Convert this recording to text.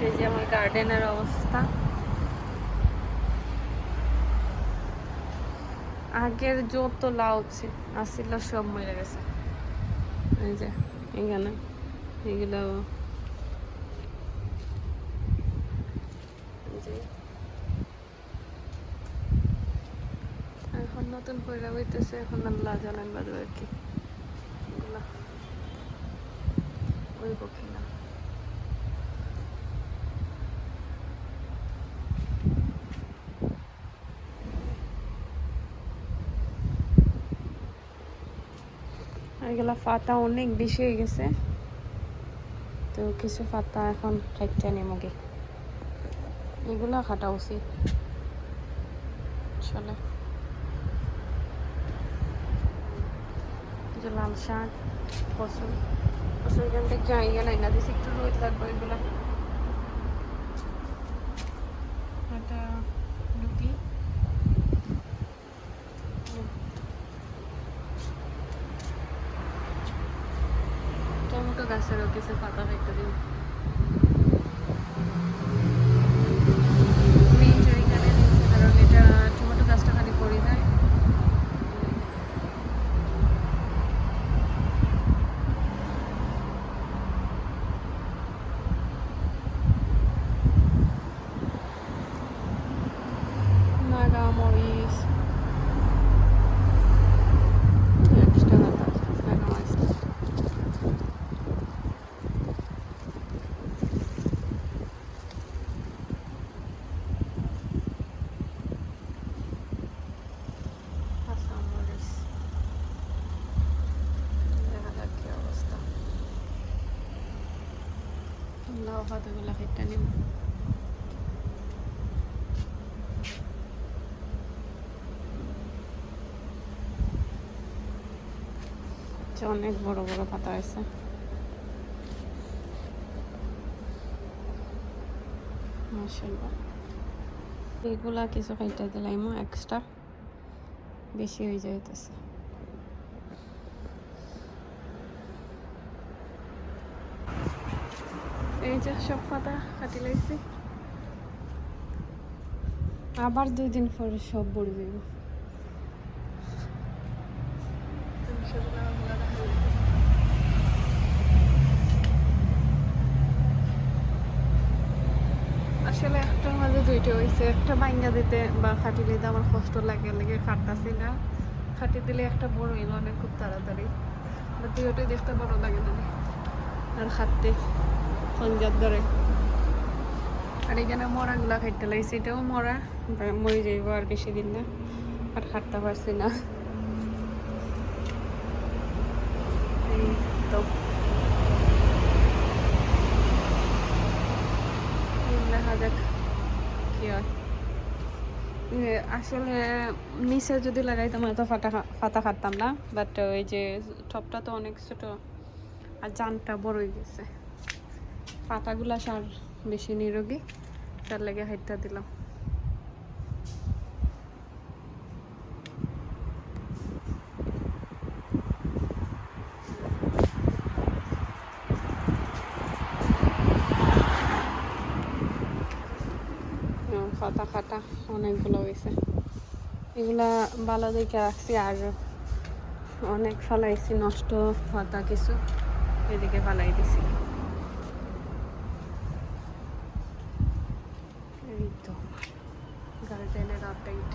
এই যে আমার গার্ডেনের অবস্থা। আগের যত লাউ আসছিল সব মরে গেছে। এই যে এখানে এগুলো এখন নতুন করে হইতেছে, এখন আল্লাহ জানেন বাদু আর কি এগুলা ওই পক্ষে না। এগুলা পাতা অনেক বেশি হয়ে গেছে, তো কিছু পাতা এখন খাইতে নেমগে, এগুলা খাটা উচিত আসলে। যে লাল শাক, ফসল ফসল এখান থেকে ইয়ে নাই না দিছি, একটু রোদ লাগবে এগুলা। এটা লুটি টমেটো গাছেরও কিছু পাতা দেখতে দিন। কারণ এটা টমেটো গাছটা খালি পড়ে যায়। নাগা মরিচ এক্সট্রা নাগা মরিচ। লাউ পাতাগুলো কেটে নিব। অনেক বড় বড় পাতা আছে। মাশাআল্লাহ, এগুলা কিছু খাইতে দিলাম এক্সট্রা, বেশি হয়ে যাইতেছে। এই যে সব পাতা কাটি লাইছি, আবার 2 দিন পরে সব বড় যাইব। আসলে একটার মাঝে দুইটা হয়েছে, একটা বাইঙ্গা দিতে বা খাটি দিতে আমার কষ্ট লাগে, লেগে খাটতাছি না। খাটি দিলে একটা বড় হইল অনেক খুব তাড়াতাড়ি, দুইটাই দেখতে বড় লাগে না আর খাটতে সঞ্জাত ধরে। আর এখানে মরাগুলা খাইতে লাগছে, এটাও মরা, মরে যাইব আর বেশি দিন না, আর খাটতে পারছি না। এই তো দেখা যাক কি হয়। আসলে নিচে যদি লাগাইতাম হয়তো পাতা খাটতাম না, বাট ওই যে টপটা তো অনেক ছোট আর জানটা বড় হয়ে গেছে, পাতাগুলা সার বেশি নিরোগী, তার লেগে হাইটটা দিলাম। পাতা খাটা অনেকগুলো হয়েছে, এগুলা ভালো দেখে রাখছি, আর অনেক ফালাইছি নষ্ট পাতা কিছু এদিকে ফালাই দিছি। এই তো গার্ডেনের আপডেট।